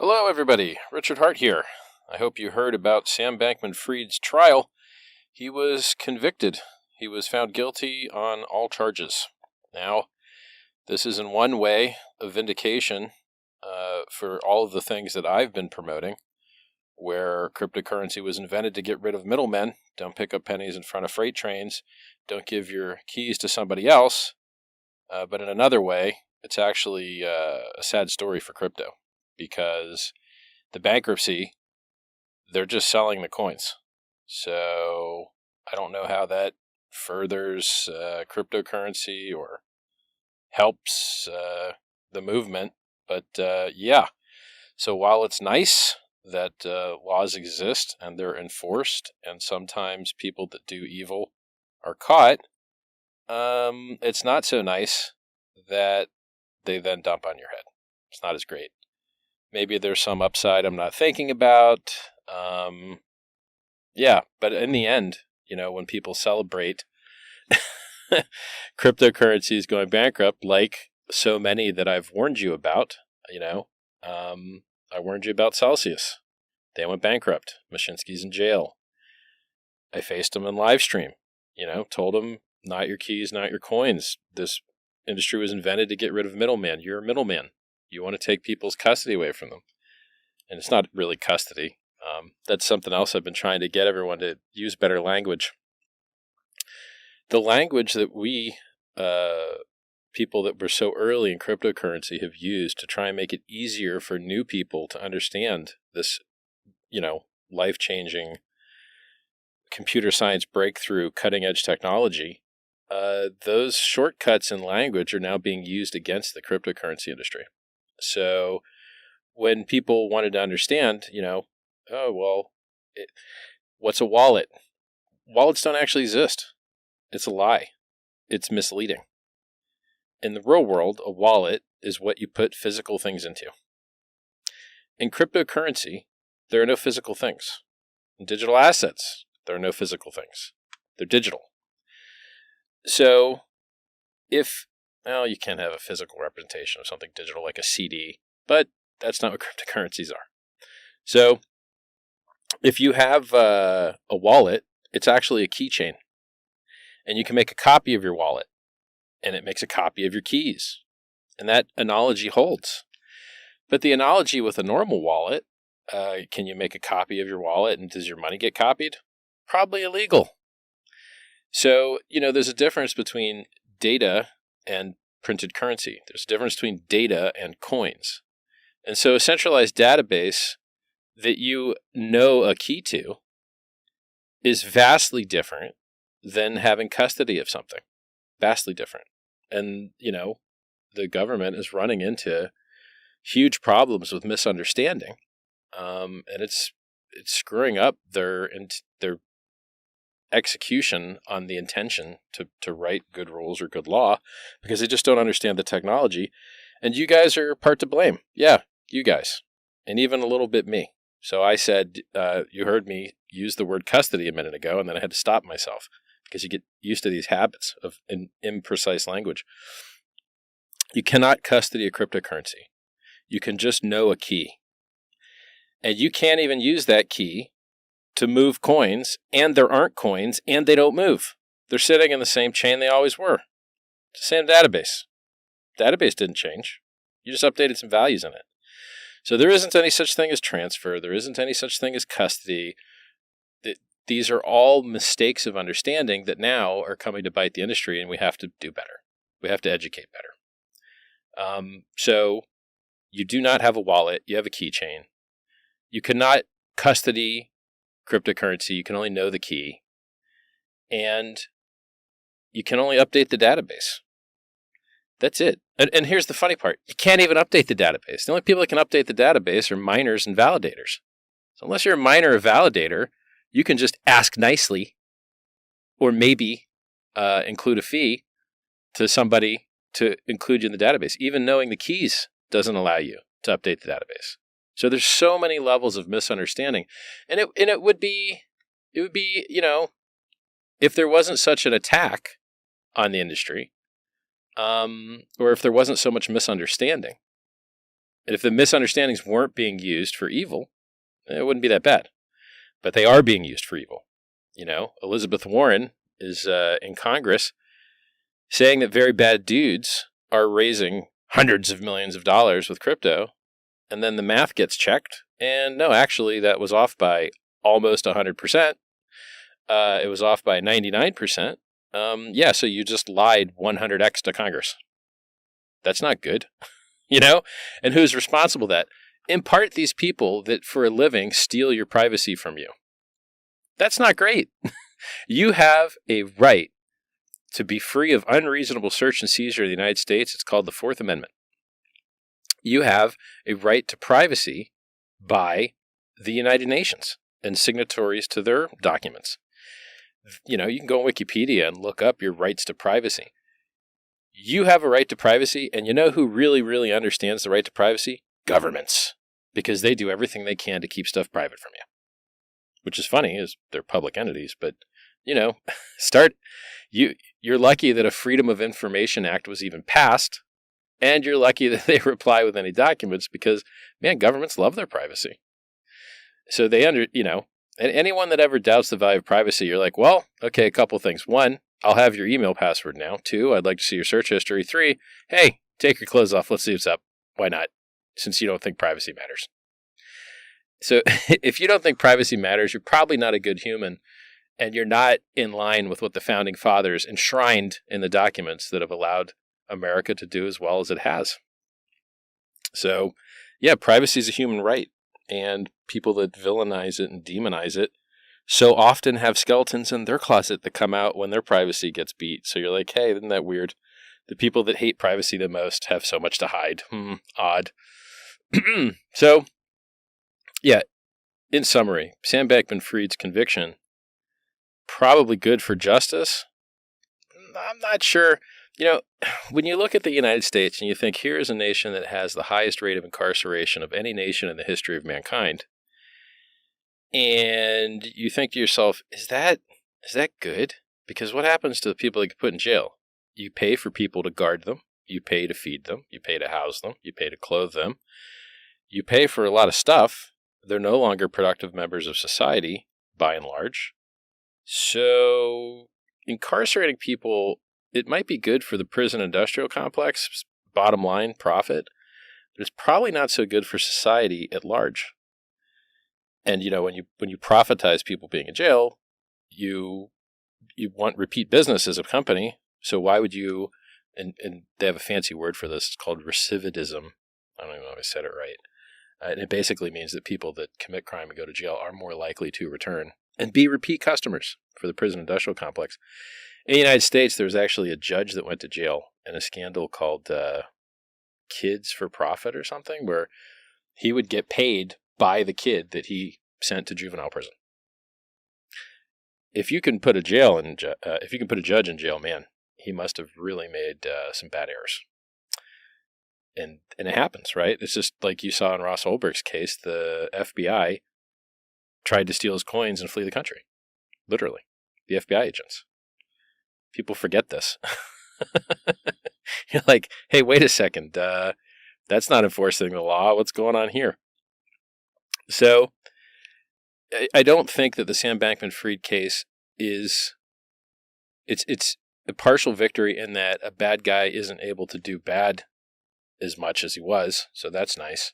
Hello, everybody. Richard Hart here. I hope you heard about Sam Bankman-Fried's trial. He was convicted. He was found guilty on all charges. Now, this is in one way a vindication for all of the things that I've been promoting, where cryptocurrency was invented to get rid of middlemen. Don't pick up pennies in front of freight trains. Don't give your keys to somebody else. But in another way, it's actually a sad story for crypto. Because the bankruptcy, they're just selling the coins. So I don't know how that furthers cryptocurrency or helps the movement. But yeah, so while it's nice that laws exist and they're enforced and sometimes people that do evil are caught, it's not so nice that they then dump on your head. It's not as great. Maybe there's some upside I'm not thinking about. Yeah, but in the end, when people celebrate cryptocurrencies going bankrupt, like so many that I've warned you about, I warned you about Celsius. They went bankrupt. Mashinsky's in jail. I faced them in live stream, told them, not your keys, not your coins. This industry was invented to get rid of middlemen. You're a middleman. You want to take people's custody away from them. And it's not really custody. That's something else I've been trying to get everyone to use better language. The language that we, people that were so early in cryptocurrency, have used to try and make it easier for new people to understand this, life-changing computer science breakthrough, cutting-edge technology, those shortcuts in language are now being used against the cryptocurrency industry. So when people wanted to understand, what's a wallet? Wallets don't actually exist. It's a lie. It's misleading. In the real world, a wallet is what you put physical things into. In cryptocurrency, there are no physical things. In digital assets, there are no physical things. They're digital. So you can't have a physical representation of something digital like a CD, but that's not what cryptocurrencies are. So if you have a wallet, it's actually a keychain. And you can make a copy of your wallet, and it makes a copy of your keys. And that analogy holds. But the analogy with a normal wallet, can you make a copy of your wallet, and does your money get copied? Probably illegal. So, there's a difference between data and printed currency. There's a difference between data and coins. And so a centralized database that you know a key to is vastly different than having custody of something. Vastly different. And, the government is running into huge problems with misunderstanding. And it's screwing up their execution on the intention to write good rules or good law because they just don't understand the technology. And you guys are part to blame. Yeah, you guys. And even a little bit me. So I said, you heard me use the word custody a minute ago, and then I had to stop myself because you get used to these habits of imprecise language. You cannot custody a cryptocurrency. You can just know a key. And you can't even use that key to move coins, and there aren't coins, and they don't move. They're sitting in the same chain they always were. It's the same database. Database didn't change. You just updated some values in it. So there isn't any such thing as transfer. There isn't any such thing as custody. These are all mistakes of understanding that now are coming to bite the industry, and we have to do better. We have to educate better. So you do not have a wallet. You have a keychain. You cannot custody cryptocurrency. You can only know the key. And you can only update the database. That's it. And here's the funny part. You can't even update the database. The only people that can update the database are miners and validators. So unless you're a miner or validator, you can just ask nicely or maybe include a fee to somebody to include you in the database. Even knowing the keys doesn't allow you to update the database. So there's so many levels of misunderstanding. And it would be, if there wasn't such an attack on the industry, or if there wasn't so much misunderstanding, And if the misunderstandings weren't being used for evil, it wouldn't be that bad. But they are being used for evil. Elizabeth Warren is in Congress saying that very bad dudes are raising hundreds of millions of dollars with crypto, and then the math gets checked, and no, actually, that was off by almost 100%. It was off by 99%. So you just lied 100x to Congress. That's not good, And who's responsible for that? In part, these people that for a living steal your privacy from you. That's not great. You have a right to be free of unreasonable search and seizure in the United States. It's called the Fourth Amendment. You have a right to privacy by the United Nations and signatories to their documents. You can go on Wikipedia and look up your rights to privacy. You have a right to privacy, and you know who really, really understands the right to privacy? Governments. Because they do everything they can to keep stuff private from you. Which is funny, is they're public entities, but, you're lucky that a Freedom of Information Act was even passed, and you're lucky that they reply with any documents because, man, governments love their privacy. So and anyone that ever doubts the value of privacy, you're like, well, okay, a couple things. One, I'll have your email password now. Two, I'd like to see your search history. Three, hey, take your clothes off. Let's see what's up. Why not? Since you don't think privacy matters. So if you don't think privacy matters, you're probably not a good human, and you're not in line with what the founding fathers enshrined in the documents that have allowed America to do as well as it has. So, yeah, privacy is a human right, and people that villainize it and demonize it so often have skeletons in their closet that come out when their privacy gets beat. So you're like, hey, isn't that weird? The people that hate privacy the most have so much to hide. Odd. So, yeah, in summary, Sam Bankman-Fried's conviction, probably good for justice. I'm not sure. When you look at the United States and you think here is a nation that has the highest rate of incarceration of any nation in the history of mankind, and you think to yourself, is that good? Because what happens to the people that get put in jail? You pay for people to guard them. You pay to feed them. You pay to house them. You pay to clothe them. You pay for a lot of stuff. They're no longer productive members of society, by and large. So incarcerating people, it might be good for the prison industrial complex, bottom line, profit, but it's probably not so good for society at large. And, when you profitize people being in jail, you want repeat business as a company. So why would you, and they have a fancy word for this, it's called recidivism. I don't even know if I said it right. And it basically means that people that commit crime and go to jail are more likely to return and be repeat customers for the prison industrial complex. In the United States, there was actually a judge that went to jail in a scandal called Kids for Profit or something, where he would get paid by the kid that he sent to juvenile prison. If you can put a judge in jail, man, he must have really made some bad errors. And it happens, right? It's just like you saw in Ross Ulbricht's case, the FBI tried to steal his coins and flee the country. Literally. The FBI agents. People forget this. You're like, hey, wait a second. That's not enforcing the law. What's going on here? So I don't think that the Sam Bankman-Fried case it's a partial victory in that a bad guy isn't able to do bad as much as he was. So that's nice.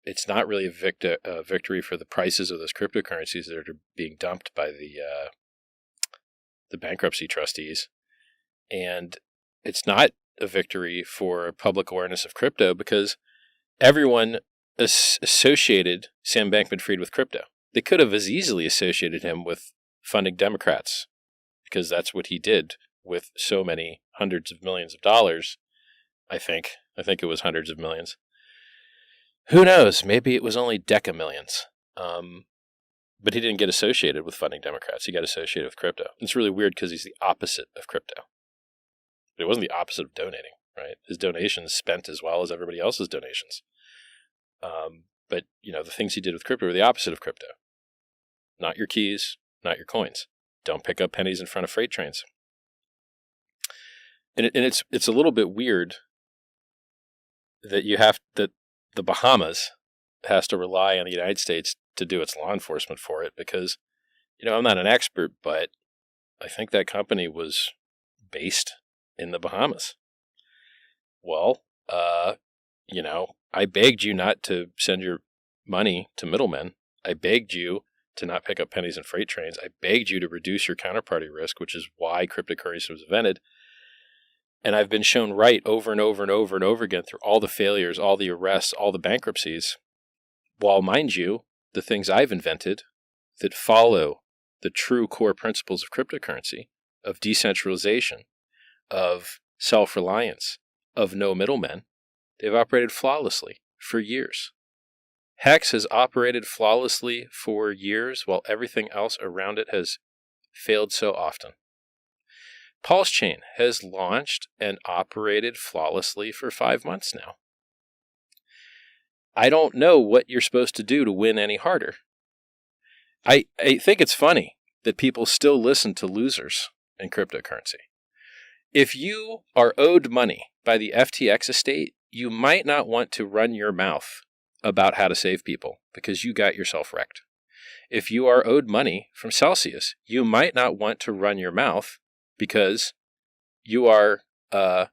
It's not really a victory for the prices of those cryptocurrencies that are being dumped by the bankruptcy trustees. And it's not a victory for public awareness of crypto because everyone associated Sam Bankman-Fried with crypto. They could have as easily associated him with funding Democrats because that's what he did with so many hundreds of millions of dollars. I think it was hundreds of millions. Who knows? Maybe it was only decamillions. But he didn't get associated with funding Democrats. He got associated with crypto. It's really weird because he's the opposite of crypto. But it wasn't the opposite of donating, right? His donations spent as well as everybody else's donations. But, the things he did with crypto were the opposite of crypto. Not your keys, not your coins. Don't pick up pennies in front of freight trains. And it's a little bit weird that you have that the Bahamas has to rely on the United States to do its law enforcement for it because, I'm not an expert, but I think that company was based in the Bahamas. Well, I begged you not to send your money to middlemen. I begged you to not pick up pennies in freight trains. I begged you to reduce your counterparty risk, which is why cryptocurrency was invented. And I've been shown right over and over and over and over again through all the failures, all the arrests, all the bankruptcies. While, mind you, the things I've invented that follow the true core principles of cryptocurrency, of decentralization, of self-reliance, of no middlemen, they've operated flawlessly for years. Hex has operated flawlessly for years while everything else around it has failed so often. Pulse Chain has launched and operated flawlessly for 5 months now. I don't know what you're supposed to do to win any harder. I think it's funny that people still listen to losers in cryptocurrency. If you are owed money by the FTX estate, you might not want to run your mouth about how to save people because you got yourself wrecked. If you are owed money from Celsius, you might not want to run your mouth because you got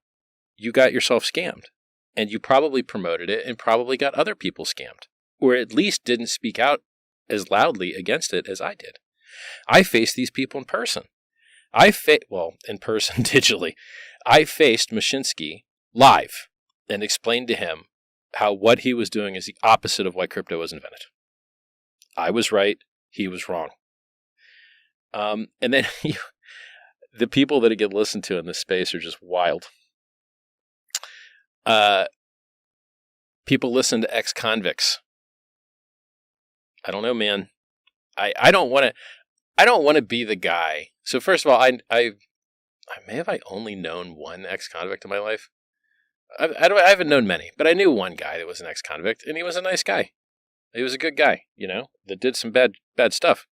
yourself scammed and you probably promoted it and probably got other people scammed, or at least didn't speak out as loudly against it as I did. I faced these people in person. In person digitally. I faced Mashinsky live and explained to him how what he was doing is the opposite of why crypto was invented. I was right. He was wrong. And then the people that get listened to in this space are just wild. People listen to ex-convicts. I don't know, man. I don't want to be the guy. So first of all, I may have only known one ex-convict in my life. I haven't known many, but I knew one guy that was an ex-convict, and he was a nice guy. He was a good guy, that did some bad stuff.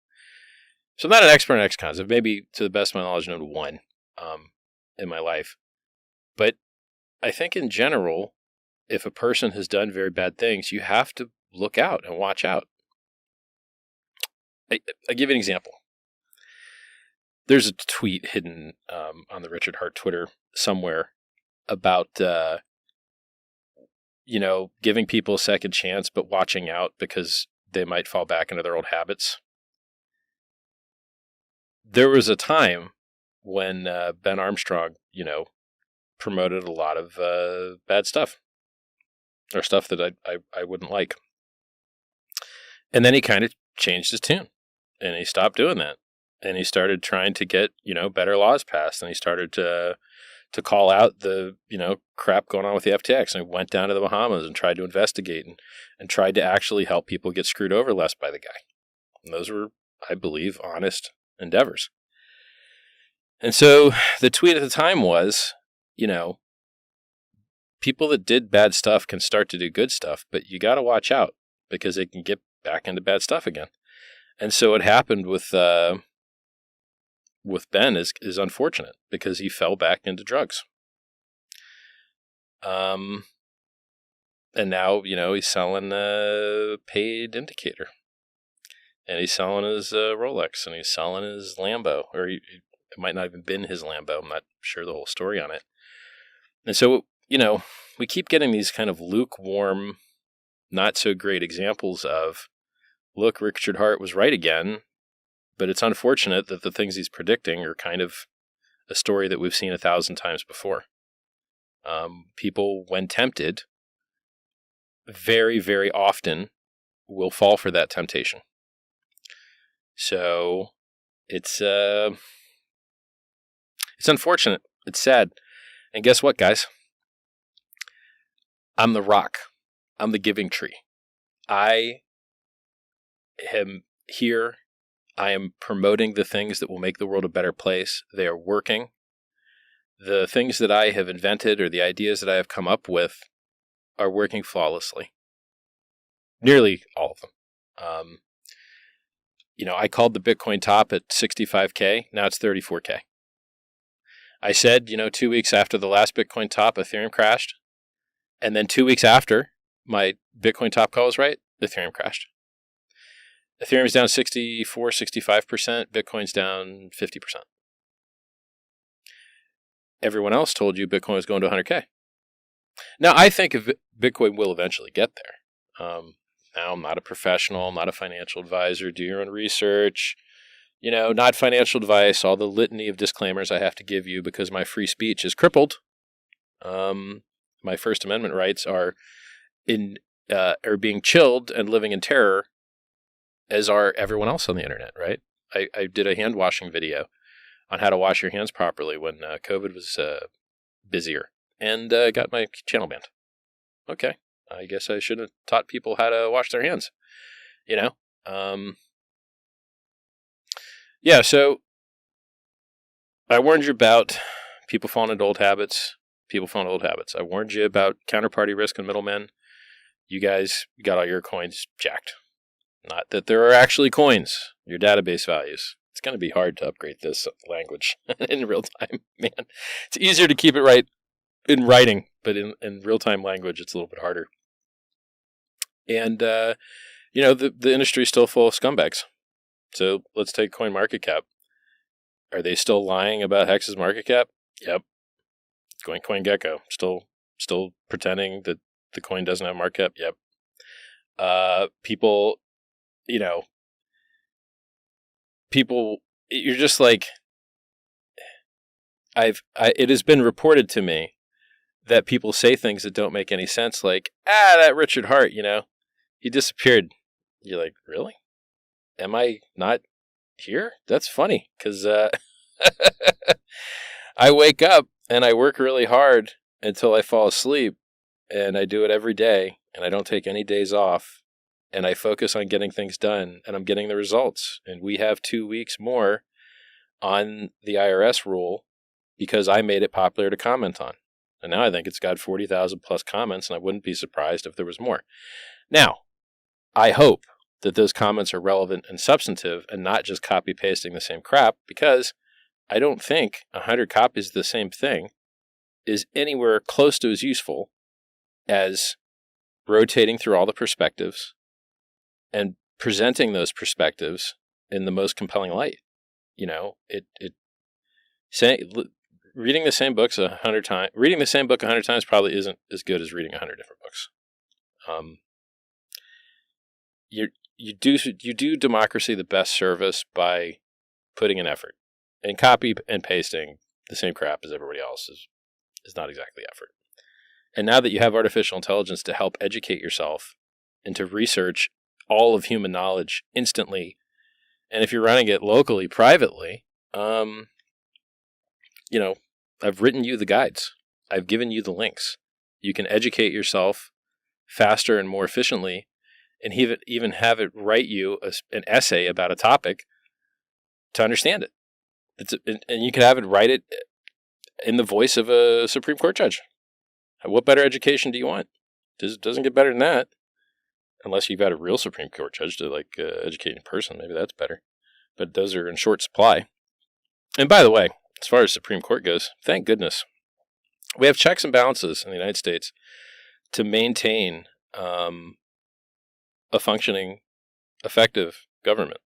So I'm not an expert on ex-cons. I've maybe, to the best of my knowledge, known one in my life. But I think in general, if a person has done very bad things, you have to look out and watch out. I'll give you an example. There's a tweet hidden on the Richard Hart Twitter somewhere about, giving people a second chance, but watching out because they might fall back into their old habits. There was a time when Ben Armstrong, promoted a lot of bad stuff or stuff that I wouldn't like. And then he kind of changed his tune and he stopped doing that. And he started trying to get, better laws passed. And he started to call out the, crap going on with the FTX. And he went down to the Bahamas and tried to investigate and tried to actually help people get screwed over less by the guy. And those were, I believe, honest endeavors. And so the tweet at the time was, people that did bad stuff can start to do good stuff, but you got to watch out because they can get back into bad stuff again. And so what happened with Ben is unfortunate because he fell back into drugs. And now, he's selling a paid indicator. And he's selling his Rolex and he's selling his Lambo. Or it might not even been his Lambo. I'm not sure the whole story on it. And so, we keep getting these kind of lukewarm, not so great examples of, look, Richard Hart was right again. But it's unfortunate that the things he's predicting are kind of a story that we've seen 1,000 times before. People, when tempted, very, very often will fall for that temptation. So it's unfortunate. It's sad. And guess what, guys? I'm the rock. I'm the giving tree. I am here. I am promoting the things that will make the world a better place. They are working. The things that I have invented or the ideas that I have come up with are working flawlessly. Nearly all of them. I called the Bitcoin top at 65K. Now it's 34K. I said, 2 weeks after the last Bitcoin top, Ethereum crashed. And then 2 weeks after my Bitcoin top call was right, Ethereum crashed. Ethereum's down 64, 65%. Bitcoin's down 50%. Everyone else told you Bitcoin was going to 100K. Now, I think Bitcoin will eventually get there. Now, I'm not a professional, I'm not a financial advisor. Do your own research. Not financial advice, all the litany of disclaimers I have to give you because my free speech is crippled. My First Amendment rights are being chilled and living in terror, as are everyone else on the internet, right? I did a hand washing video on how to wash your hands properly when COVID was busier, and got my channel banned. Okay, I guess I should have taught people how to wash their hands. Yeah, so I warned you about people falling into old habits. I warned you about counterparty risk and middlemen. You guys got all your coins jacked. Not that there are actually coins, your database values. It's going to be hard to upgrade this language in real time, man. It's easier to keep it right in writing, but in real-time language, it's a little bit harder. And, the industry is still full of scumbags. So let's take CoinMarketCap. Are they still lying about Hex's market cap? Yep. CoinGecko. Still pretending that the coin doesn't have market cap? Yep. People, you're just like, it has been reported to me that people say things that don't make any sense, like, that Richard Hart, he disappeared. You're like, really? Am I not here? That's funny, because I wake up and I work really hard until I fall asleep, and I do it every day, and I don't take any days off, and I focus on getting things done, and I'm getting the results. And we have 2 weeks more on the IRS rule because I made it popular to comment on. And now I think it's got 40,000 plus comments, and I wouldn't be surprised if there was more. Now, I hope that those comments are relevant and substantive and not just copy-pasting the same crap, because I don't think 100 copies of the same thing is anywhere close to as useful as rotating through all the perspectives and presenting those perspectives in the most compelling light. Reading the same book 100 times probably isn't as good as reading 100 different books. You do democracy the best service by putting in effort, and copy and pasting the same crap as everybody else is not exactly effort. And now that you have artificial intelligence to help educate yourself and to research all of human knowledge instantly, and if you're running it locally, privately, I've written you the guides. I've given you the links. You can educate yourself faster and more efficiently, and even have it write you an essay about a topic to understand it. And you can have it write it in the voice of a Supreme Court judge. What better education do you want? It doesn't get better than that. Unless you've got a real Supreme Court judge to educate in person. Maybe that's better. But those are in short supply. And by the way, as far as Supreme Court goes, thank goodness, we have checks and balances in the United States to maintain a functioning, effective government.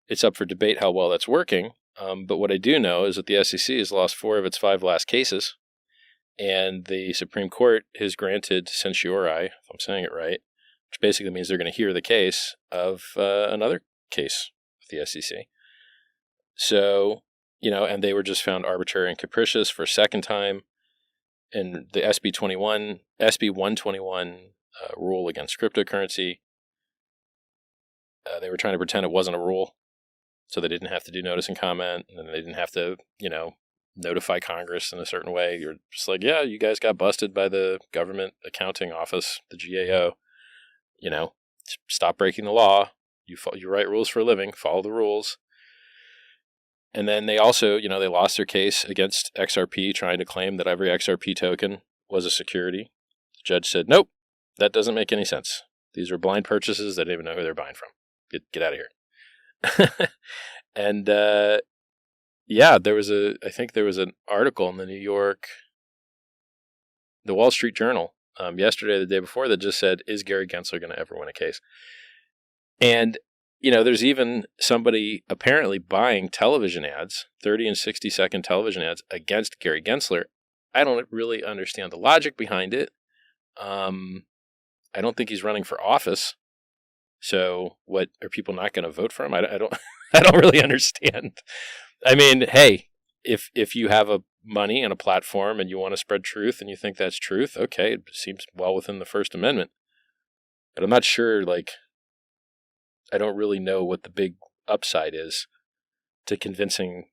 It's up for debate how well that's working, but what I do know is that the SEC has lost 4 of its 5 last cases, and the Supreme Court has granted certiorari, if I'm saying it right, which basically means they're going to hear the case of another case with the SEC. So, and they were just found arbitrary and capricious for a second time. And the SB 121 rule against cryptocurrency, they were trying to pretend it wasn't a rule, so they didn't have to do notice and comment, and then they didn't have to, notify Congress in a certain way. You're just like, yeah, you guys got busted by the Government Accounting Office, the GAO. Stop breaking the law. You write rules for a living. Follow the rules. And then they also, they lost their case against XRP, trying to claim that every XRP token was a security. The judge said, nope, that doesn't make any sense. These are blind purchases. They don't even know who they're buying from. Get out of here. And I think there was an article in the Wall Street Journal yesterday or the day before that just said, is Gary Gensler going to ever win a case? And, there's even somebody apparently buying television ads, 30 and 60-second television ads against Gary Gensler. I don't really understand the logic behind it. I don't think he's running for office. So what, are people not going to vote for him? I don't I don't really understand. I mean, hey, if you have money and a platform and you want to spread truth and you think that's truth, okay, it seems well within the First Amendment. But I'm not sure, I don't really know what the big upside is to convincing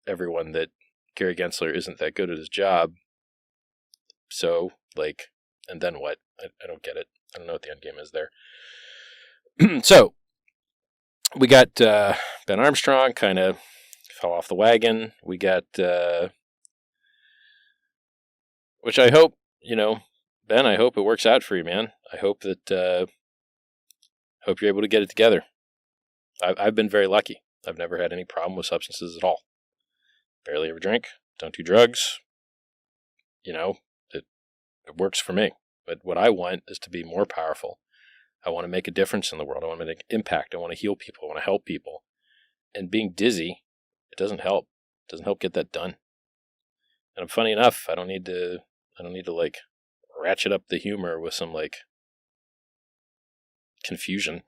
everyone that Gary Gensler isn't that good at his job. So, and then what? I don't get it. I don't know what the end game is there. So, we got Ben Armstrong kind of fell off the wagon. We got, which I hope, Ben, I hope it works out for you, man. I hope that, hope you're able to get it together. I've been very lucky. I've never had any problem with substances at all. Barely ever drink. Don't do drugs. It works for me. But what I want is to be more powerful. I want to make a difference in the world. I want to make an impact. I want to heal people. I want to help people. And being dizzy, it doesn't help. It doesn't help get that done. And funny enough, I don't need to ratchet up the humor with some confusion,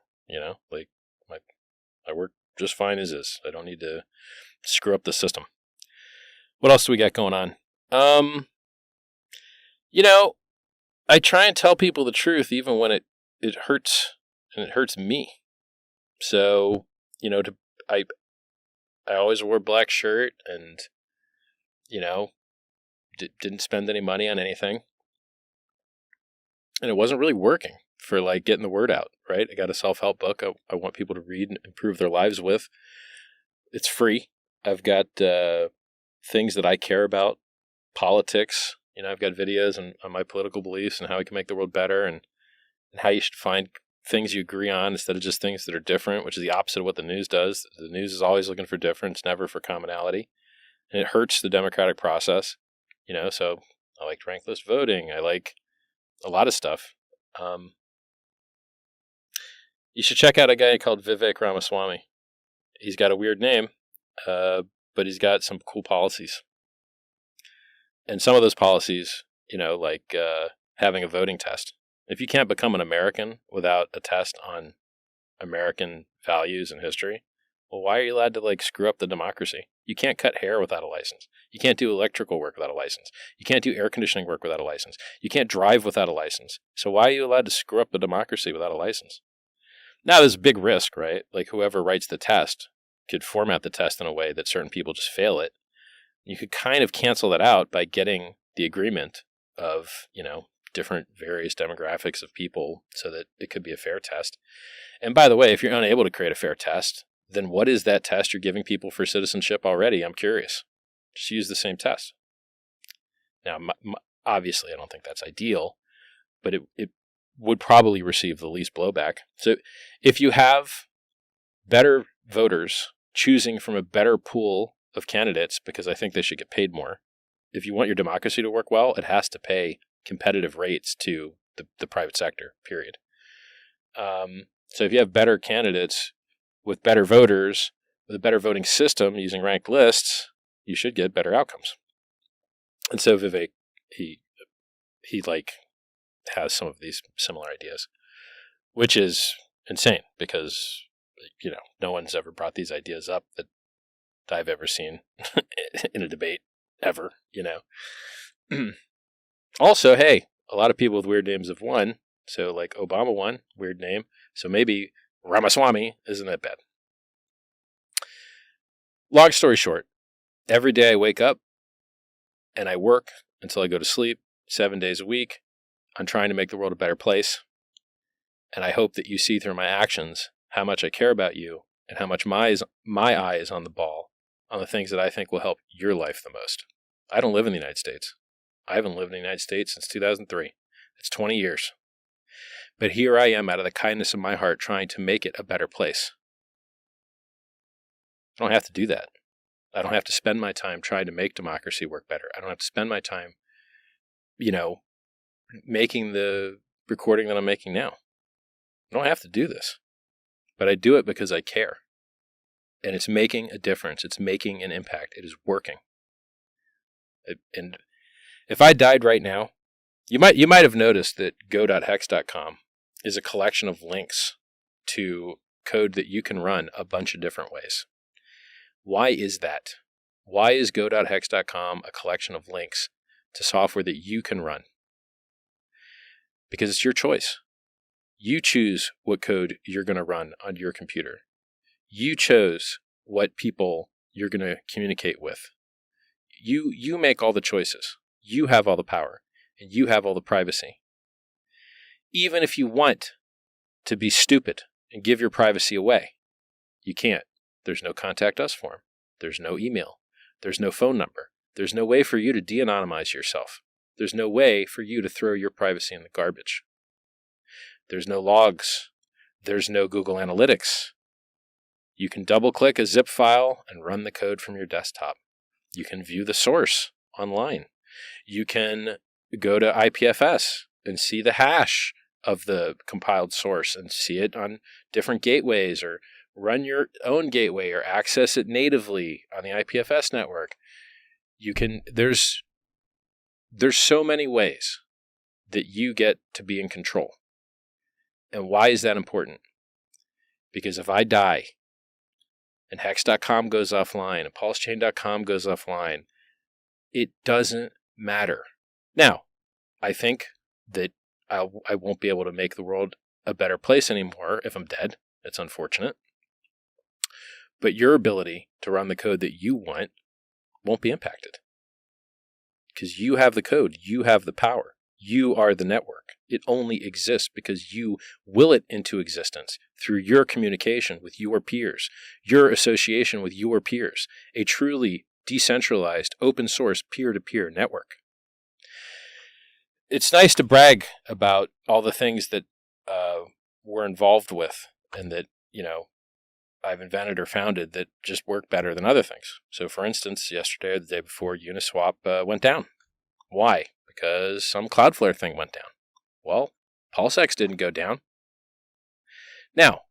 I work just fine as is. I don't need to screw up the system. What else do we got going on? I try and tell people the truth even when it hurts, and it hurts me. So, I always wore a black shirt and, didn't spend any money on anything. And it wasn't really working for getting the word out, right? I got a self-help book I want people to read and improve their lives with. It's free. I've got things that I care about, politics. I've got videos on my political beliefs and how we can make the world better and how you should find things you agree on instead of just things that are different, which is the opposite of what the news does. The news is always looking for difference, never for commonality. And it hurts the democratic process, so I like ranked list voting. I like a lot of stuff. You should check out a guy called Vivek Ramaswamy. He's got a weird name, but he's got some cool policies. And some of those policies, having a voting test. If you can't become an American without a test on American values and history, well, why are you allowed to screw up the democracy? You can't cut hair without a license. You can't do electrical work without a license. You can't do air conditioning work without a license. You can't drive without a license. So why are you allowed to screw up the democracy without a license? Now, there's a big risk, right? Whoever writes the test could format the test in a way that certain people just fail it. You could kind of cancel that out by getting the agreement of, different various demographics of people so that it could be a fair test. And by the way, if you're unable to create a fair test, then what is that test you're giving people for citizenship already? I'm curious. Just use the same test. Now, obviously, I don't think that's ideal, but it would probably receive the least blowback. So if you have better voters choosing from a better pool of candidates, because I think they should get paid more, if you want your democracy to work well, it has to pay competitive rates to the private sector, period. So if you have better candidates with better voters, with a better voting system using ranked lists, you should get better outcomes. And so Vivek, he has some of these similar ideas, which is insane because, no one's ever brought these ideas up that I've ever seen in a debate ever, Also, hey, a lot of people with weird names have won. So Obama won, weird name. So maybe Ramaswamy isn't that bad. Long story short, every day I wake up and I work until I go to sleep 7 days a week. I'm trying to make the world a better place. And I hope that you see through my actions how much I care about you and how much my eye is on the ball, on the things that I think will help your life the most. I don't live in the United States. I haven't lived in the United States since 2003. It's 20 years. But here I am out of the kindness of my heart trying to make it a better place. I don't have to do that. I don't have to spend my time trying to make democracy work better. I don't have to spend my time, making the recording that I'm making now. I don't have to do this, but I do it because I care. And it's making a difference. It's making an impact. It is working. And if I died right now, you might have noticed that go.hex.com is a collection of links to code that you can run a bunch of different ways. Why is that? Why is go.hex.com a collection of links to software that you can run? Because it's your choice. You choose what code you're going to run on your computer. You chose what people you're going to communicate with. You make all the choices. You have all the power, and you have all the privacy. Even if you want to be stupid and give your privacy away, you can't. There's no contact us form. There's no email. There's no phone number. There's no way for you to de-anonymize yourself. There's no way for you to throw your privacy in the garbage. There's no logs. There's no Google Analytics. You can double-click a zip file and run the code from your desktop. You can view the source online. You can go to IPFS and see the hash of the compiled source and see it on different gateways, or run your own gateway or access it natively on the IPFS network. You can, there's so many ways that you get to be in control. And why is that important? Because if I die and hex.com goes offline and pulsechain.com goes offline, it doesn't matter. Now, I think that I won't be able to make the world a better place anymore if I'm dead. It's unfortunate. But your ability to run the code that you want won't be impacted. Because you have the code. You have the power. You are the network. It only exists because you will it into existence through your communication with your peers, your association with your peers, a truly decentralized, open source, peer-to-peer network. It's nice to brag about all the things that we're involved with and that, I've invented or founded that just work better than other things. So, for instance, yesterday or the day before, Uniswap went down. Why? Because some Cloudflare thing went down. Well, PulseX didn't go down. Now,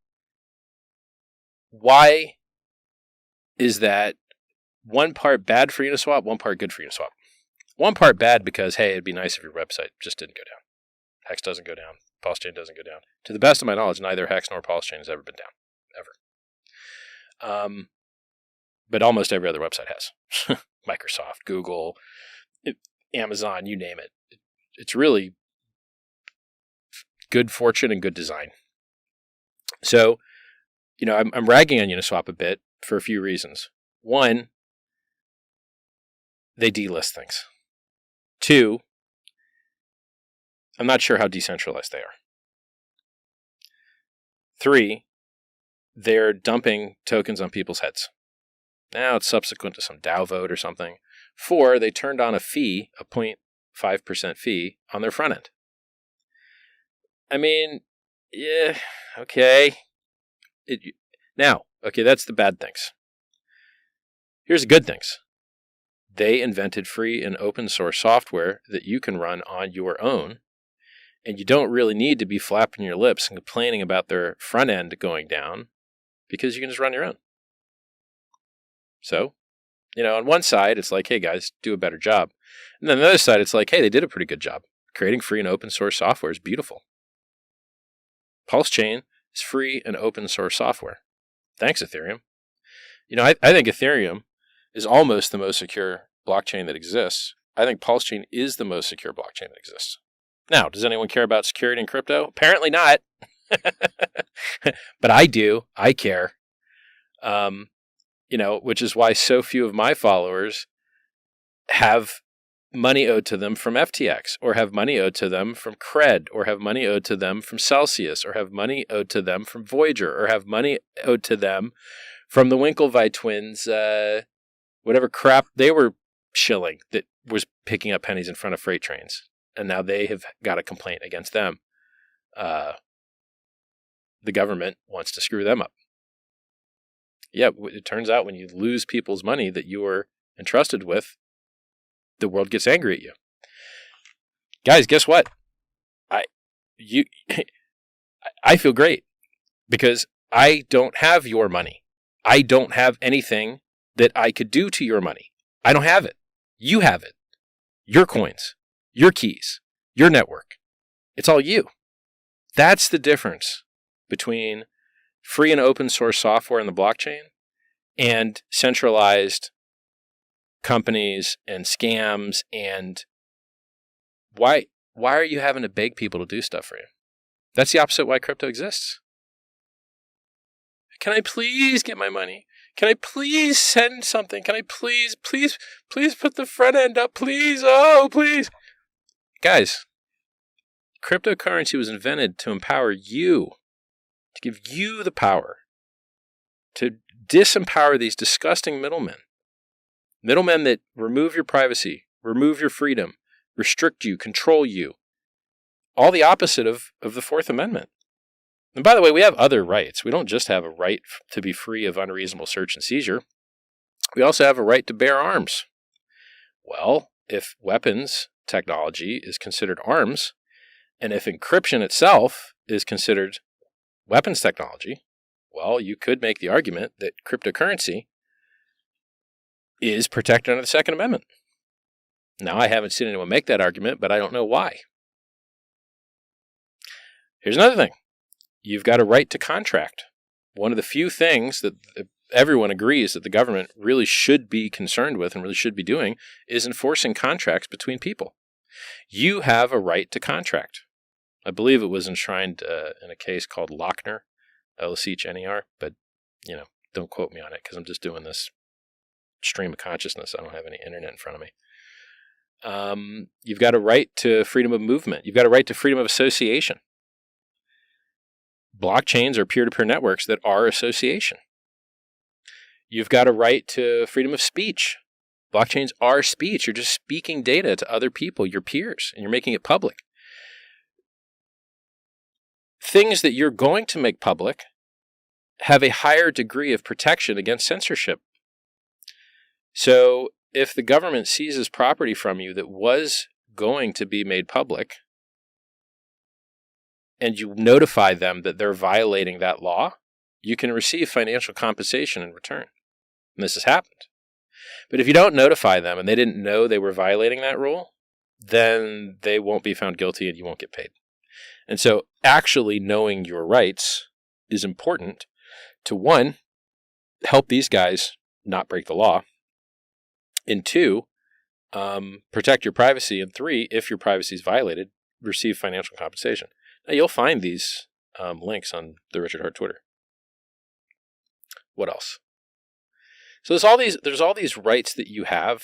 why is that one part bad for Uniswap, one part good for Uniswap? One part bad because, hey, it'd be nice if your website just didn't go down. Hex doesn't go down. PulseChain doesn't go down. To the best of my knowledge, neither Hex nor PulseChain has ever been down. Ever. But almost every other website has. Microsoft, Google, Amazon, you name it. It's really good fortune and good design. So, I'm ragging on Uniswap a bit for a few reasons. One, they delist things. Two, I'm not sure how decentralized they are. Three, they're dumping tokens on people's heads. Now it's subsequent to some DAO vote or something. Four, they turned on a fee, a 0.5% fee on their front end. I mean, yeah, okay. That's the bad things. Here's the good things. They invented free and open source software that you can run on your own, and you don't really need to be flapping your lips and complaining about their front end going down because you can just run your own. So, on one side, it's like, hey guys, do a better job. And then on the other side, it's like, hey, they did a pretty good job. Creating free and open source software is beautiful. PulseChain is free and open source software. Thanks, Ethereum. I think Ethereum is almost the most secure blockchain that exists. I think PulseChain is the most secure blockchain that exists. Now, does anyone care about security in crypto? Apparently not. But I do. I care. Which is why so few of my followers have money owed to them from FTX, or have money owed to them from Cred, or have money owed to them from Celsius, or have money owed to them from Voyager, or have money owed to them from the Winklevi twins, whatever crap they were shilling that was picking up pennies in front of freight trains. And now they have got a complaint against them. The government wants to screw them up. Yeah, it turns out when you lose people's money that you were entrusted with, the world gets angry at you. Guys, guess what? you, I feel great because I don't have your money. I don't have anything that I could do to your money. I don't have it. You have it. Your coins, your keys, your network. It's all you. That's the difference between free and open source software in the blockchain and centralized companies and scams. And why are you having to beg people to do stuff for you? That's the opposite of why crypto exists. Can I please get my money? Can I please send something? Can I please put the front end up, please? Oh, please. Guys, cryptocurrency was invented to empower you, to give you the power to disempower these disgusting middlemen. Middlemen that remove your privacy, remove your freedom, restrict you, control you. All the opposite of the Fourth Amendment. And by the way, we have other rights. We don't just have a right to be free of unreasonable search and seizure. We also have a right to bear arms. Well, if weapons technology is considered arms, and if encryption itself is considered weapons technology, well, you could make the argument that cryptocurrency is protected under the Second Amendment. Now, I haven't seen anyone make that argument, but I don't know why. Here's another thing. You've got a right to contract. One of the few things that everyone agrees that the government really should be concerned with and really should be doing is enforcing contracts between people. You have a right to contract. I believe it was enshrined in a case called Lochner, L-C-H-N-E-R, but, don't quote me on it because I'm just doing this stream of consciousness. I don't have any internet in front of me. You've got a right to freedom of movement. You've got a right to freedom of association. Blockchains are peer-to-peer networks that are association. You've got a right to freedom of speech. Blockchains are speech. You're just speaking data to other people, your peers, and you're making it public. Things that you're going to make public have a higher degree of protection against censorship. So if the government seizes property from you that was going to be made public, and you notify them that they're violating that law, you can receive financial compensation in return. And this has happened. But if you don't notify them and they didn't know they were violating that rule, then they won't be found guilty and you won't get paid. And so actually knowing your rights is important to, one, help these guys not break the law, and two, protect your privacy, and three, if your privacy is violated, receive financial compensation. Now, you'll find these links on the Richard Hart Twitter. What else? So there's all these rights that you have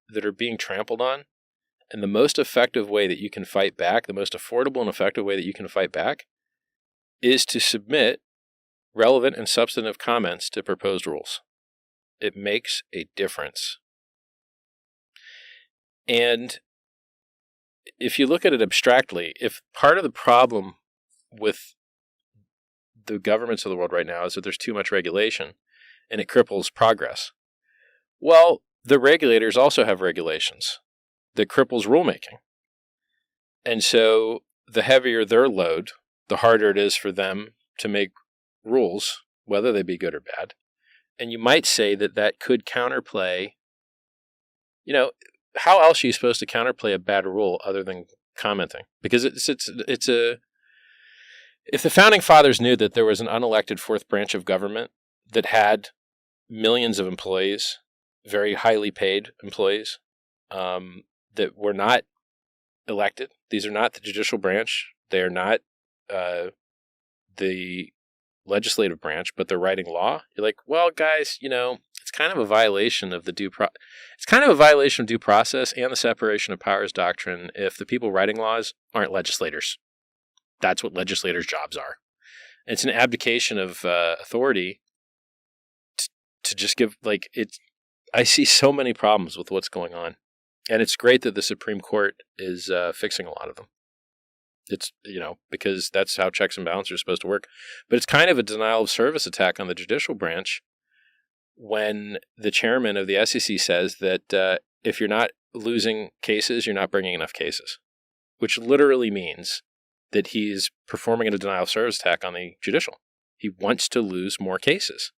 that are being trampled on, and the most effective way that you can fight back, the most affordable and effective way that you can fight back, is to submit relevant and substantive comments to proposed rules. It makes a difference. And if you look at it abstractly, if part of the problem with the governments of the world right now is that there's too much regulation and it cripples progress, well, the regulators also have regulations that cripples rulemaking. And so the heavier their load, the harder it is for them to make rules, whether they be good or bad. And you might say that that could counterplay, how else are you supposed to counterplay a bad rule other than commenting? Because if the founding fathers knew that there was an unelected fourth branch of government that had millions of employees, very highly paid employees, that were not elected, these are not the judicial branch, they are not the legislative branch, but they're writing law. You're like, well, guys, it's kind of a violation of due process and the separation of powers doctrine if the people writing laws aren't legislators. That's what legislators' jobs are. And it's an abdication of authority to just give, I see so many problems with what's going on. And it's great that the Supreme Court is fixing a lot of them. It's, because that's how checks and balances are supposed to work. But it's kind of a denial of service attack on the judicial branch when the chairman of the SEC says that if you're not losing cases, you're not bringing enough cases, which literally means that he's performing a denial of service attack on the judicial. He wants to lose more cases.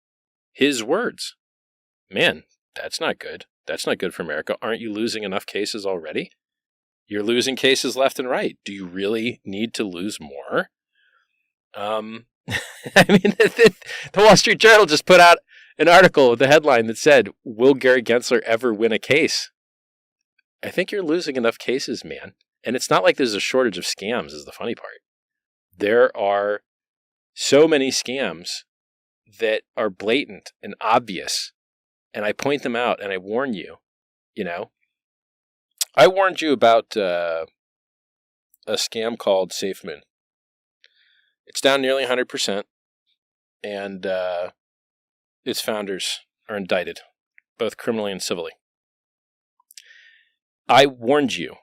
His words. Man, that's not good. That's not good for America. Aren't you losing enough cases already? You're losing cases left and right. Do you really need to lose more? I mean, the Wall Street Journal just put out an article with the headline that said, "Will Gary Gensler ever win a case?" I think you're losing enough cases, man. And it's not like there's a shortage of scams is the funny part. There are so many scams that are blatant and obvious. And I point them out and I warn you, you know. I warned you about a scam called SafeMoon. It's down nearly 100%. And its founders are indicted, both criminally and civilly. I warned you.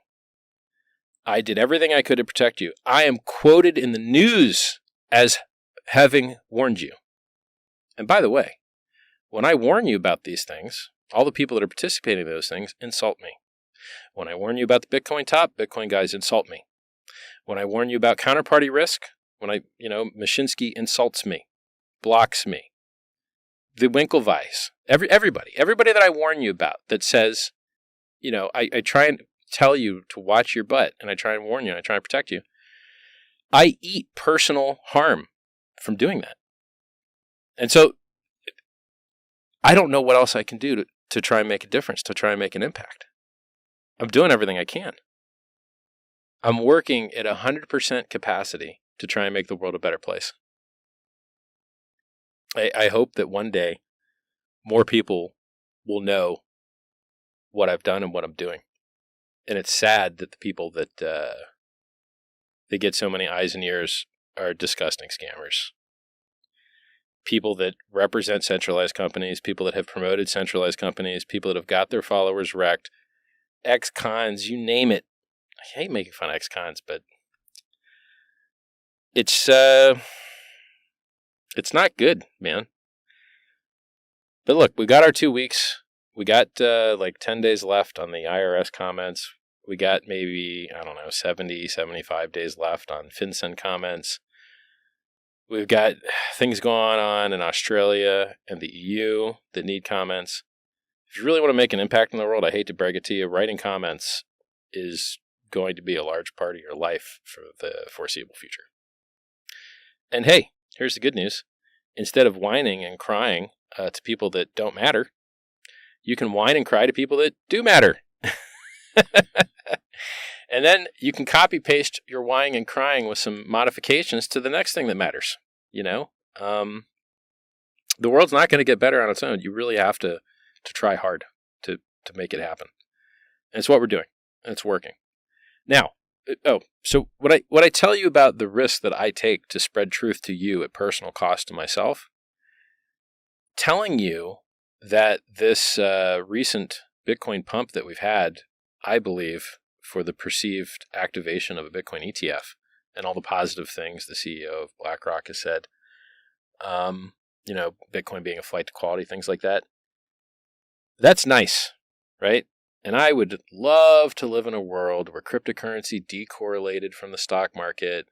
I did everything I could to protect you. I am quoted in the news as having warned you. And by the way, when I warn you about these things, all the people that are participating in those things insult me. When I warn you about the Bitcoin top, Bitcoin guys insult me. When I warn you about counterparty risk, Mashinsky insults me, blocks me. The Winklevice, everybody that I warn you about that says, I try and tell you to watch your butt, and I try and warn you, and I try and protect you. I eat personal harm from doing that. And so I don't know what else I can do to try and make a difference, to try and make an impact. I'm doing everything I can. I'm working at 100% capacity to try and make the world a better place. I hope that one day more people will know what I've done and what I'm doing. And it's sad that the people that they get so many eyes and ears are disgusting scammers. People that represent centralized companies, people that have promoted centralized companies, people that have got their followers wrecked, ex-cons, you name it. I hate making fun of ex-cons, but it's not good, man. But look, we got our 2 weeks. We got 10 days left on the IRS comments. We got maybe, 70, 75 days left on FinCEN comments. We've got things going on in Australia and the EU that need comments. If you really want to make an impact in the world, I hate to brag it to you, writing comments is going to be a large part of your life for the foreseeable future. And hey, here's the good news. Instead of whining and crying to people that don't matter, you can whine and cry to people that do matter. And then you can copy paste your whining and crying with some modifications to the next thing that matters. The world's not going to get better on its own. You really have to try hard to make it happen. And it's what we're doing. And it's working. Now, so what I tell you about the risk that I take to spread truth to you at personal cost to myself, telling you that this recent Bitcoin pump that we've had, I believe, for the perceived activation of a Bitcoin ETF and all the positive things the CEO of BlackRock has said, Bitcoin being a flight to quality, things like that. That's nice, right? And I would love to live in a world where cryptocurrency decorrelated from the stock market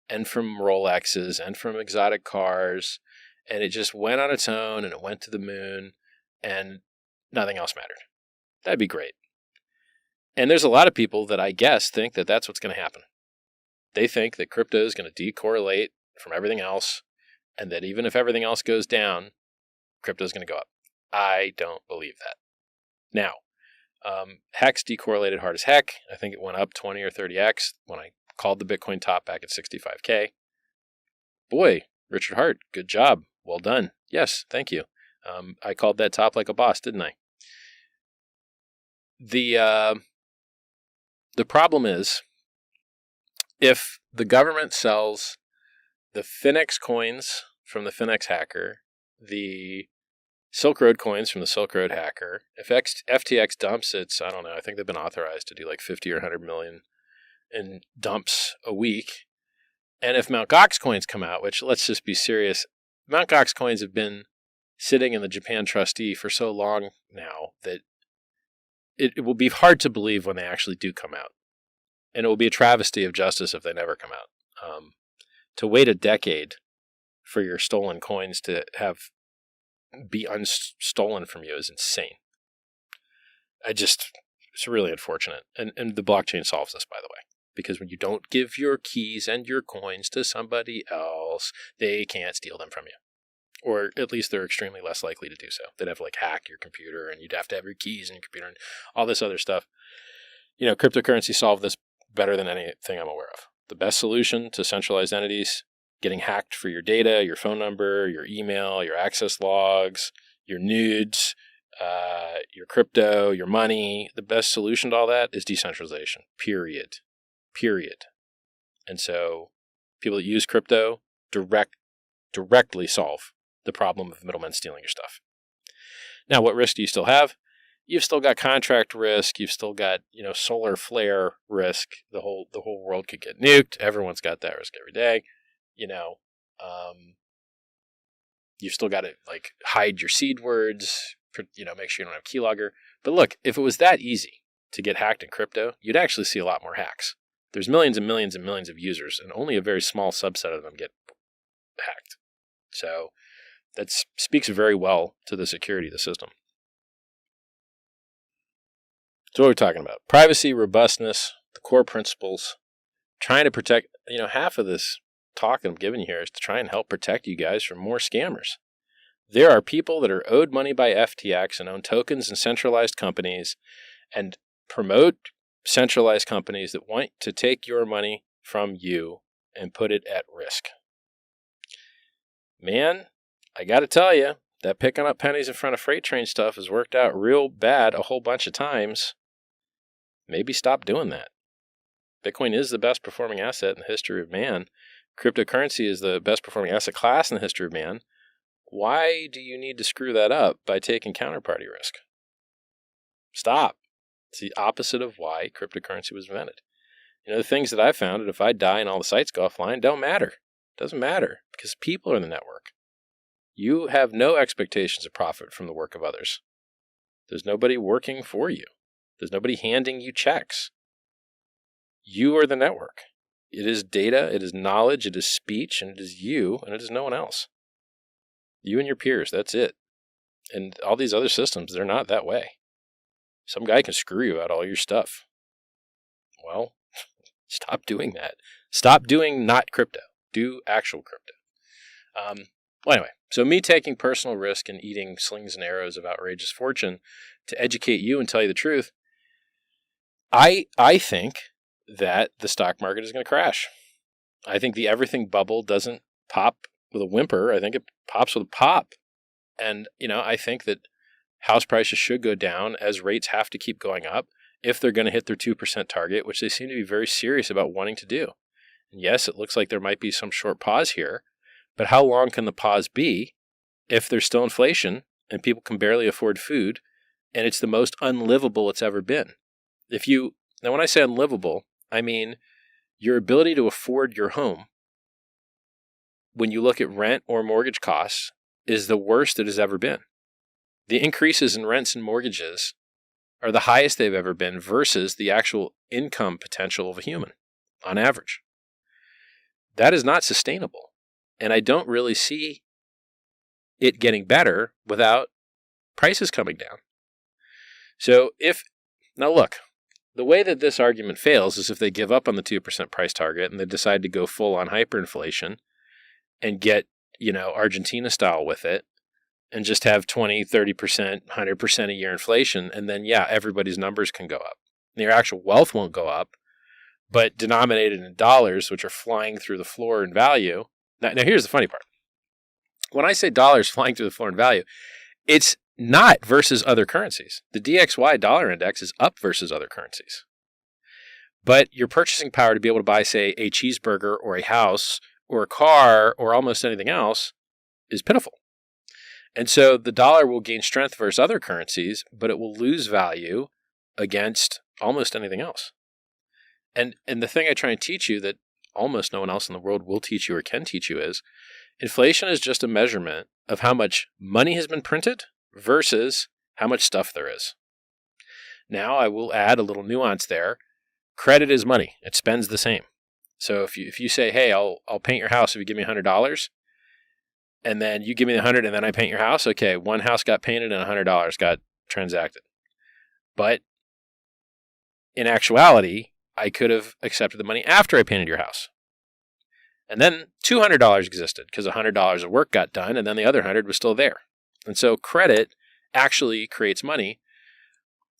and from Rolexes and from exotic cars, and it just went on its own and it went to the moon and nothing else mattered. That'd be great. And there's a lot of people that I guess think that that's what's going to happen. They think that crypto is going to decorrelate from everything else, and that even if everything else goes down, crypto is going to go up. I don't believe that. Now, Hex decorrelated hard as heck. I think it went up 20 or 30x when I called the Bitcoin top back at 65K. Boy, Richard Hart, good job. Well done. Yes, thank you. I called that top like a boss, didn't I? The problem is, if the government sells the Finex coins from the Finex hacker, the Silk Road coins from the Silk Road hacker, if FTX dumps its, I don't know, I think they've been authorized to do like 50 or 100 million in dumps a week. And if Mt. Gox coins come out, which let's just be serious, Mt. Gox coins have been sitting in the Japan trustee for so long now that it will be hard to believe when they actually do come out. And it will be a travesty of justice if they never come out. To wait a decade for your stolen coins to be unstolen from you is insane. It's really unfortunate. And the blockchain solves this, by the way, because when you don't give your keys and your coins to somebody else, they can't steal them from you. Or at least they're extremely less likely to do so. They'd have to hack your computer, and you'd have to have your keys in your computer and all this other stuff. Cryptocurrency solved this better than anything I'm aware of. The best solution to centralized entities getting hacked for your data, your phone number, your email, your access logs, your nudes, your crypto, your money. The best solution to all that is decentralization, period. And so people that use crypto directly solve the problem of middlemen stealing your stuff. Now, what risk do you still have? You've still got contract risk. You've still got, solar flare risk. The whole world could get nuked. Everyone's got that risk every day. You've still got to hide your seed words, make sure you don't have keylogger. But look, if it was that easy to get hacked in crypto, you'd actually see a lot more hacks. There's millions and millions and millions of users, and only a very small subset of them get hacked. So that speaks very well to the security of the system. So what are we talking about? Privacy, robustness, the core principles, trying to protect, half of this talk that I'm giving you here is to try and help protect you guys from more scammers. There are people that are owed money by FTX and own tokens in centralized companies and promote centralized companies that want to take your money from you and put it at risk. Man, I got to tell you, that picking up pennies in front of freight train stuff has worked out real bad a whole bunch of times. Maybe stop doing that. Bitcoin is the best performing asset in the history of man. Cryptocurrency is the best performing asset class in the history of man. Why do you need to screw that up by taking counterparty risk? Stop. It's the opposite of why cryptocurrency was invented. The things that I found, that if I die and all the sites go offline, don't matter. It doesn't matter because people are in the network. You have no expectations of profit from the work of others. There's nobody working for you. There's nobody handing you checks. You are the network. It is data, it is knowledge, it is speech, and it is you, and it is no one else. You and your peers, that's it. And all these other systems, they're not that way. Some guy can screw you out all your stuff. Well, stop doing that. Stop doing not crypto. Do actual crypto. Well, anyway, so me taking personal risk and eating slings and arrows of outrageous fortune to educate you and tell you the truth, I think that the stock market is going to crash. I think the everything bubble doesn't pop with a whimper. I think it pops with a pop. And, I think that house prices should go down as rates have to keep going up if they're going to hit their 2% target, which they seem to be very serious about wanting to do. And yes, it looks like there might be some short pause here, but how long can the pause be if there's still inflation and people can barely afford food and it's the most unlivable it's ever been? Now, when I say unlivable, I mean your ability to afford your home when you look at rent or mortgage costs is the worst it has ever been. The increases in rents and mortgages are the highest they've ever been versus the actual income potential of a human on average. That is not sustainable. And I don't really see it getting better without prices coming down. Now look, the way that this argument fails is if they give up on the 2% price target and they decide to go full on hyperinflation and get, Argentina style with it and just have 20, 30%, 100% a year inflation. And then, everybody's numbers can go up. Your actual wealth won't go up, but denominated in dollars, which are flying through the floor in value. Now here's the funny part. When I say dollars flying through the floor in value, it's not versus other currencies. The DXY dollar index is up versus other currencies. But your purchasing power to be able to buy, say, a cheeseburger or a house or a car or almost anything else is pitiful. And so the dollar will gain strength versus other currencies, but it will lose value against almost anything else. And the thing I try and teach you that almost no one else in the world will teach you or can teach you is inflation is just a measurement of how much money has been printed versus how much stuff there is. Now, I will add a little nuance there. Credit is money. It spends the same. So if you say, hey, I'll paint your house if you give me $100, and then you give me the 100 and then I paint your house, okay, one house got painted and $100 got transacted. But in actuality, I could have accepted the money after I painted your house. And then $200 existed because $100 of work got done and then the other 100 was still there. And so credit actually creates money.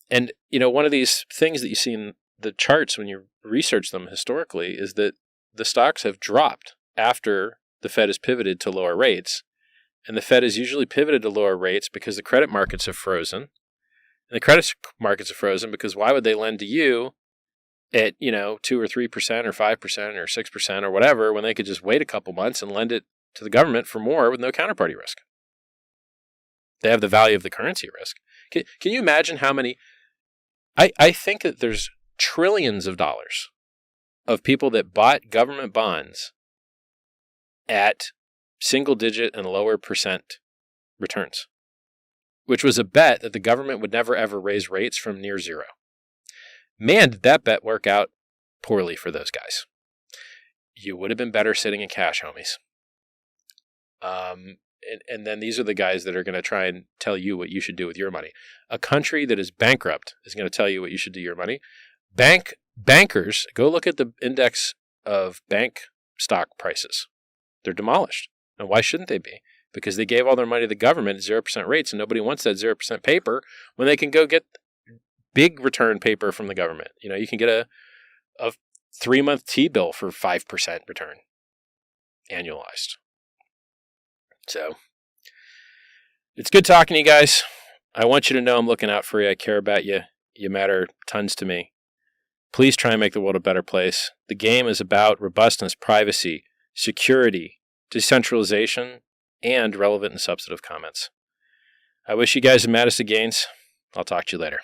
And, one of these things that you see in the charts when you research them historically is that the stocks have dropped after the Fed has pivoted to lower rates. And the Fed has usually pivoted to lower rates because the credit markets have frozen. And the credit markets have frozen because why would they lend to you at, 2 or 3% or 5% or 6% or whatever when they could just wait a couple months and lend it to the government for more with no counterparty risk? They have the value of the currency risk. Can you imagine how many? I think that there's trillions of dollars of people that bought government bonds at single-digit and lower percent returns, which was a bet that the government would never, ever raise rates from near zero. Man, did that bet work out poorly for those guys. You would have been better sitting in cash, homies. And then these are the guys that are going to try and tell you what you should do with your money. A country that is bankrupt is going to tell you what you should do with your money. Bankers, go look at the index of bank stock prices. They're demolished. And why shouldn't they be? Because they gave all their money to the government at 0% rates, and nobody wants that 0% paper when they can go get big return paper from the government. You can get a 3-month T-bill for 5% return annualized. So it's good talking to you guys. I want you to know I'm looking out for you. I care about you. You matter tons to me. Please try and make the world a better place. The game is about robustness, privacy, security, decentralization, and relevant and substantive comments. I wish you guys the maddest of gains. I'll talk to you later.